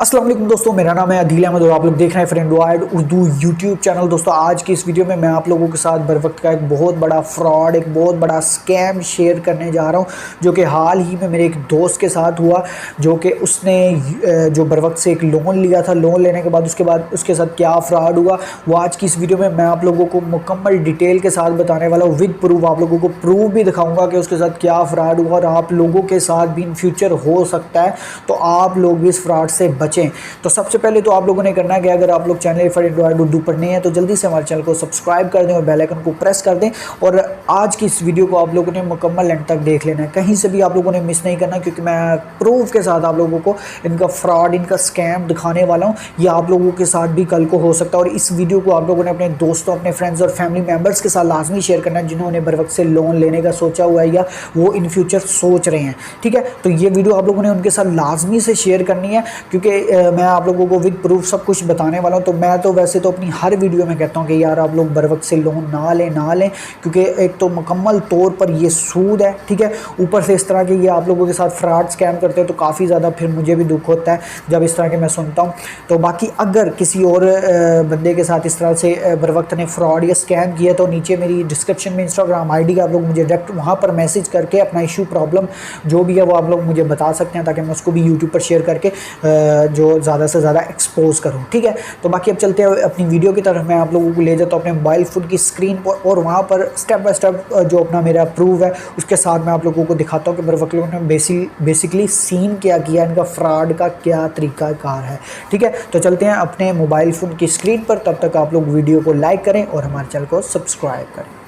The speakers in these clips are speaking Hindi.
अस्सलाम वालेकुम दोस्तों, मेरा नाम है अदील अहमद और आप लोग देख रहे हैं फ्रेंडवाइड उर्दू यूट्यूब चैनल। दोस्तों आज की इस वीडियो में मैं आप लोगों के साथ बर वक्त का एक बहुत बड़ा फ्रॉड, एक बहुत बड़ा स्कैम शेयर करने जा रहा हूं, जो कि हाल ही में मेरे एक दोस्त के साथ हुआ, जो कि उसने जो बर वक्त से एक लोन लिया था। लोन लेने के बाद उसके साथ क्या फ्रॉड हुआ वो आज की इस वीडियो में मैं आप लोगों को मुकम्मल डिटेल के साथ बताने वाला हूँ, विद प्रूफ। आप लोगों को प्रूफ भी दिखाऊंगा कि उसके साथ क्या फ्रॉड हुआ और आप लोगों के साथ भी इन फ्यूचर हो सकता है, तो आप लोग भी इस फ्रॉड से बचें। तो सबसे पहले तो आप लोगों ने करना है कि अगर आप लोग चैनल फ्रेंडवाइड उर्दू पढ़ने हैं तो जल्दी से हमारे चैनल को सब्सक्राइब कर दें और बेल आइकन को प्रेस कर दें। और आज की इस वीडियो को आप लोगों ने मुकम्मल एंड तक देख लेना है, कहीं से भी आप लोगों ने मिस नहीं करना, क्योंकि मैं प्रूफ के साथ आप लोगों को इनका फ्रॉड, इनका स्कैम दिखाने वाला हूँ। ये आप लोगों के साथ भी कल को हो सकता है। और इस वीडियो को आप लोगों ने अपने दोस्तों, अपने फ्रेंड्स और फैमिली मेम्बर्स के साथ लाजमी शेयर करना है, जिन्होंने बर वक्त से लोन लेने का सोचा हुआ है या वो इन फ्यूचर सोच रहे हैं। ठीक है, तो ये वीडियो आप लोगों ने उनके साथ लाजमी से शेयर करनी है, क्योंकि मैं आप लोगों को विद प्रूफ सब कुछ बताने वाला हूं। तो मैं तो वैसे तो अपनी हर वीडियो में कहता हूं कि यार आप लोग बर वक्त से लोन ना लें, क्योंकि एक तो मुकम्मल तौर पर ये सूद है, ठीक है, ऊपर से इस तरह के ये आप लोगों के साथ फ्रॉड स्कैम करते हैं, तो काफ़ी ज़्यादा फिर मुझे भी दुख होता है जब इस तरह के मैं सुनता हूँ। तो बाकी अगर किसी और बंदे के साथ इस तरह से बर वक्त ने फ्रॉड या स्कैम किया, तो नीचे मेरी डिस्क्रिप्शन में इंस्टाग्राम ID आप लोग मुझे डायरेक्ट वहाँ पर मैसेज करके अपना इशू, प्रॉब्लम जो भी है वो आप लोग मुझे बता सकते हैं, ताकि मैं उसको भी यूट्यूब पर शेयर करके जो ज़्यादा से ज़्यादा एक्सपोज करूँ। ठीक है, तो बाकी अब चलते हैं अपनी वीडियो की तरफ। मैं आप लोगों को ले जाता हूँ अपने मोबाइल फ़ोन की स्क्रीन पर, और वहाँ पर स्टेप बाय स्टेप जो अपना मेरा प्रूफ है उसके साथ मैं आप लोगों को दिखाता हूँ कि बर वक्त ने बेसिकली सीन क्या किया, इनका फ्रॉड का क्या तरीक़ाकार है। ठीक है, तो चलते हैं अपने मोबाइल फ़ोन की स्क्रीन पर। तब तक आप लोग वीडियो को लाइक करें और हमारे चैनल को सब्सक्राइब करें।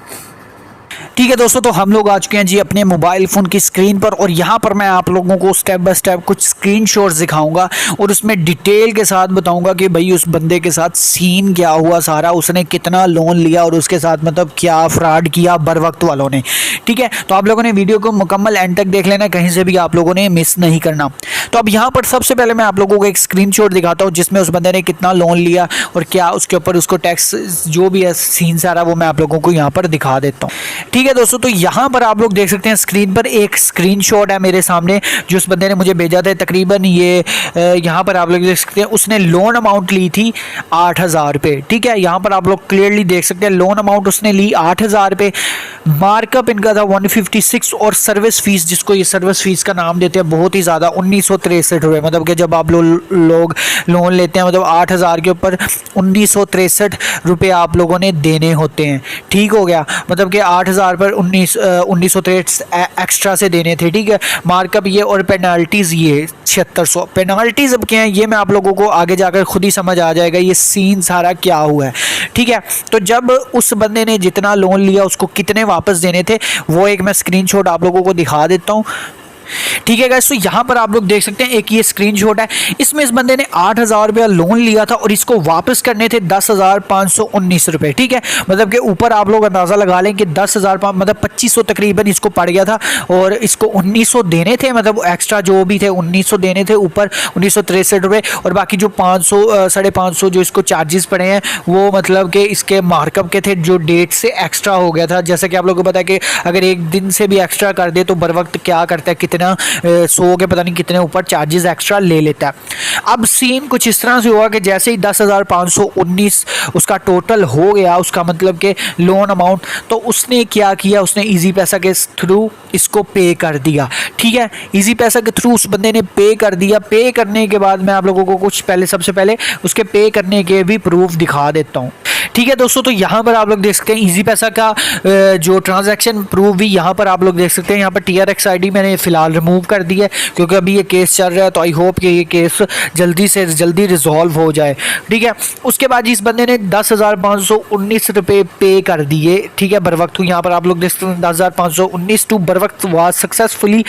ठीक है दोस्तों, तो हम लोग आ चुके हैं जी अपने मोबाइल फ़ोन की स्क्रीन पर, और यहाँ पर मैं आप लोगों को स्टेप बाय स्टेप कुछ स्क्रीनशॉट्स दिखाऊंगा और उसमें डिटेल के साथ बताऊंगा कि भाई उस बंदे के साथ सीन क्या हुआ सारा, उसने कितना लोन लिया और उसके साथ मतलब क्या फ्रॉड किया बर वक्त वालों ने। ठीक है, तो आप लोगों ने वीडियो को मुकम्मल एंड तक देख लेना, कहीं से भी आप लोगों ने मिस नहीं करना। तो अब यहाँ पर सबसे पहले मैं आप लोगों को एक स्क्रीनशॉट दिखाता हूँ जिसमें उस बंदे ने कितना लोन लिया और क्या उसके ऊपर उसको टैक्स जो भी है सीन सारा, वो मैं आप लोगों को यहाँ पर दिखा देता हूँ। ठीक है दोस्तों, तो यहाँ पर आप लोग देख सकते हैं स्क्रीन पर एक स्क्रीनशॉट है मेरे सामने जो उस बंदे ने मुझे भेजा था। तकरीबन ये यहाँ पर आप लोग देख सकते हैं उसने लोन अमाउंट ली थी 8,000 रुपये। ठीक है, यहाँ पर आप लोग क्लियरली देख सकते हैं लोन अमाउंट उसने ली 8,000 रुपये। मार्कअप इनका था 156 और सर्विस फीस, जिसको ये सर्विस फीस का नाम देते हैं, बहुत ही ज़्यादा 1963 रुपये। मतलब कि जब आप लोग लोन लेते हैं मतलब 8,000 के ऊपर 1963 रुपये आप लोगों ने देने होते हैं। ठीक हो गया, मतलब कि 8,000 पर 1963 एक्स्ट्रा से देने थे। ठीक है, मार्कअप ये और पेनाल्टीज़ ये 7600। पेनाल्टीज अब क्या है ये मैं आप लोगों को आगे जाकर खुद ही समझ आ जाएगा ये सीन सारा क्या हुआ है। ठीक है, तो जब उस बंदे ने जितना लोन लिया उसको कितने वापस देने थे वो एक मैं स्क्रीनशॉट आप लोगों को दिखा देता हूँ। ठीक है गाइस, तो यहाँ पर आप लोग देख सकते हैं एक ये स्क्रीनशॉट है, इसमें इस बंदे ने 8,000 रुपया लोन लिया था और इसको वापस करने थे 10,519 रुपये। ठीक है, मतलब कि ऊपर आप लोग अंदाज़ा लगा लें कि 10,000 मतलब 2,500 तकरीबन इसको पड़ गया था, और इसको 1,900 देने थे, मतलब एक्स्ट्रा जो भी थे 1,900 देने थे, ऊपर 1963 रुपये, और बाकी जो 500 550 जो इसको चार्जेस पड़े हैं वो मतलब कि इसके मार्कअप के थे, जो डेट से एक्स्ट्रा हो गया था। जैसे कि आप लोगों को पता है कि अगर एक दिन से भी एक्स्ट्रा कर दे तो बर वक्त क्या करता है, 100 के पता नहीं कितने ऊपर चार्जेस एक्स्ट्रा ले लेता है। अब सीन कुछ इस तरह से हुआ कि जैसे ही 10,519 उसका टोटल हो गया, उसका मतलब कि लोन अमाउंट, तो उसने क्या किया, उसने इजी पैसा के थ्रू इसको पे कर दिया। ठीक है, इजी पैसा के थ्रू उस बंदे ने पे कर दिया। पे करने के बाद मैं आप लोगों को कुछ सबसे पहले उसके पे करने के भी प्रूफ दिखा देता हूँ। ठीक है दोस्तों, तो यहाँ पर आप लोग देख सकते हैं इजी पैसा का जो ट्रांजैक्शन प्रूफ भी यहाँ पर आप लोग देख सकते हैं। यहाँ पर TRX ID मैंने फ़िलहाल रिमूव कर दी है क्योंकि अभी ये केस चल रहा है, तो आई होप कि ये केस जल्दी से जल्दी रिजॉल्व हो जाए। ठीक है, उसके बाद इस बंदे ने 10,519 रुपये पे कर दिए। ठीक है, बर वक्त यहाँ पर आप लोग देख सकते हैं 10,519 टू बर वक्त was successfully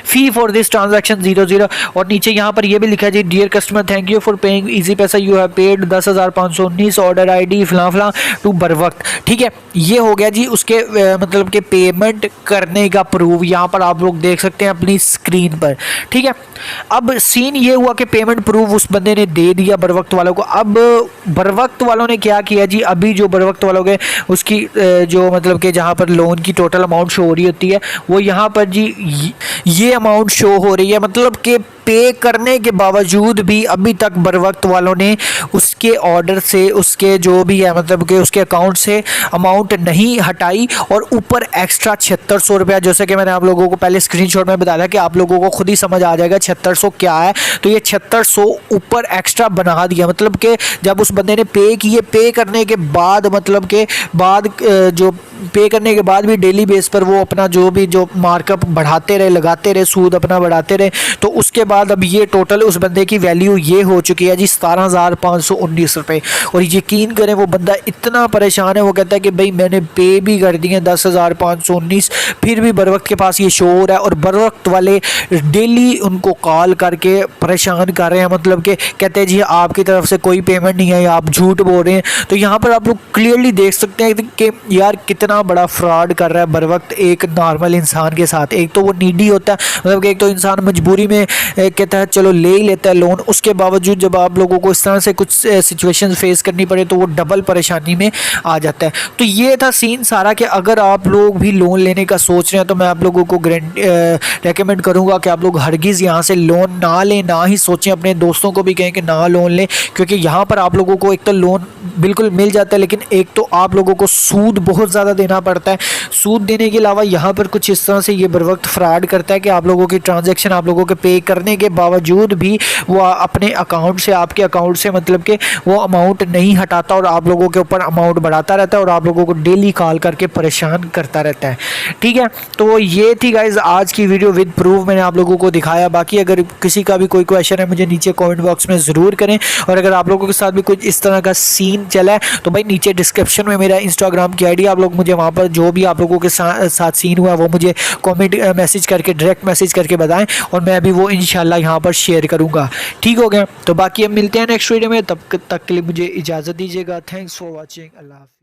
fee for this transaction 00। और नीचे यहाँ पर ये भी लिखा है, dear customer thank you for paying easy paisa, you have paid 10,519 order ID फलां फलां टू बर वक्त। ठीक है, ये हो गया जी उसके मतलब के पेमेंट करने का प्रूफ, यहाँ पर आप लोग देख सकते हैं अपनी स्क्रीन पर। ठीक है, अब सीन ये हुआ कि पेमेंट प्रूफ उस बंदे ने दे दिया बर वक्त वालों को। अब बर वक्त वालों ने क्या किया जी, अभी जो बर वक्त वालों के उसकी जो मतलब कि जहाँ पर लोन की टोटल अमाउंट शो हो रही होती है वो यहाँ पर जी ये अमाउंट शो हो रही है, मतलब कि पे करने के बावजूद भी अभी तक बरवक्त वालों ने उसके ऑर्डर से, उसके जो भी है मतलब कि उसके अकाउंट से अमाउंट नहीं हटाई और ऊपर एक्स्ट्रा 7600 रुपया, जैसे कि मैंने आप लोगों को पहले स्क्रीनशॉट में बताया कि आप लोगों को खुद ही समझ आ जाएगा 7600 क्या है। तो ये 7600 ऊपर एक्स्ट्रा बना दिया, मतलब कि जब उस बंदे ने पे किए, पे करने के बाद मतलब के बाद जो पे करने के बाद भी डेली बेस पर वो अपना जो भी जो मार्कअप बढ़ाते रहे, लगाते रहे, सूद अपना बढ़ाते रहे। तो उसके बाद अब ये टोटल उस बंदे की वैल्यू ये हो चुकी है जी 17,519 रुपये। और यकीन करें वो बंदा इतना परेशान है, वो कहता है कि भाई मैंने पे भी कर दिए 10,519, फिर भी बरवक्त के पास ये शो हो रहा है। और बरवक्त वाले डेली उनको कॉल करके परेशान कर रहे हैं, मतलब कि कहते हैं जी आपकी तरफ से कोई पेमेंट नहीं है, आप झूठ बोल रहे हैं। तो यहाँ पर आप लोग क्लियरली देख सकते हैं कि यार कितना बड़ा फ्रॉड कर रहा है बरवक्त एक नॉर्मल इंसान के साथ। एक तो वो नीडी होता है, मतलब कि एक तो इंसान मजबूरी में कहता है चलो ले ही लेता है लोन, उसके बावजूद जब आप लोगों को इस तरह से कुछ सिचुएशन फेस करनी पड़े तो वो डबल परेशानी में आ जाता है। तो ये था सीन सारा कि अगर आप लोग भी लोन लेने का सोच रहे हैं तो मैं आप लोगों को रेकमेंड करूँगा कि आप लोग हरगिज़ यहाँ से लोन ना लें, ना ही सोचें। अपने दोस्तों को भी कहें कि ना लोन लें, क्योंकि यहाँ पर आप लोगों को एक तो लोन बिल्कुल मिल जाता है, लेकिन एक तो आप लोगों को सूद बहुत ज़्यादा देना पड़ता है। सूद देने के अलावा यहाँ पर कुछ इस तरह से ये बरवक्त फ्रॉड करता है कि आप लोगों की ट्रांजैक्शन आप लोगों के पे करने के बावजूद भी वो अपने अकाउंट से, आपके अकाउंट से मतलब कि वो अमाउंट नहीं हटाता और आप लोगों के ऊपर अमाउंट बढ़ाता रहता है और आप लोगों को डेली कॉल करके परेशान करता रहता है। ठीक है, तो ये थी गाइज आज की वीडियो विद प्रूफ, मैंने आप लोगों को दिखाया। बाकी अगर किसी का भी कोई क्वेश्चन है मुझे नीचे कमेंट बॉक्स में ज़रूर करें, और अगर आप लोगों के साथ भी कुछ इस तरह का सीन चला है तो भाई नीचे डिस्क्रिप्शन में मेरा इंस्टाग्राम की आईडी, आप लोग मुझे वहाँ पर जो भी आप लोगों के साथ सीन हुआ वो मुझे कमेंट मैसेज करके, डायरेक्ट मैसेज करके बताएं और मैं अभी वो इंशाल्लाह यहाँ पर शेयर करूँगा। ठीक हो गया, तो बाकी अब मिलते हैं नेक्स्ट वीडियो में, तब तक के लिए मुझे इजाज़त दीजिएगा। Thanks for watching. अल्लाह हाफ़िज़।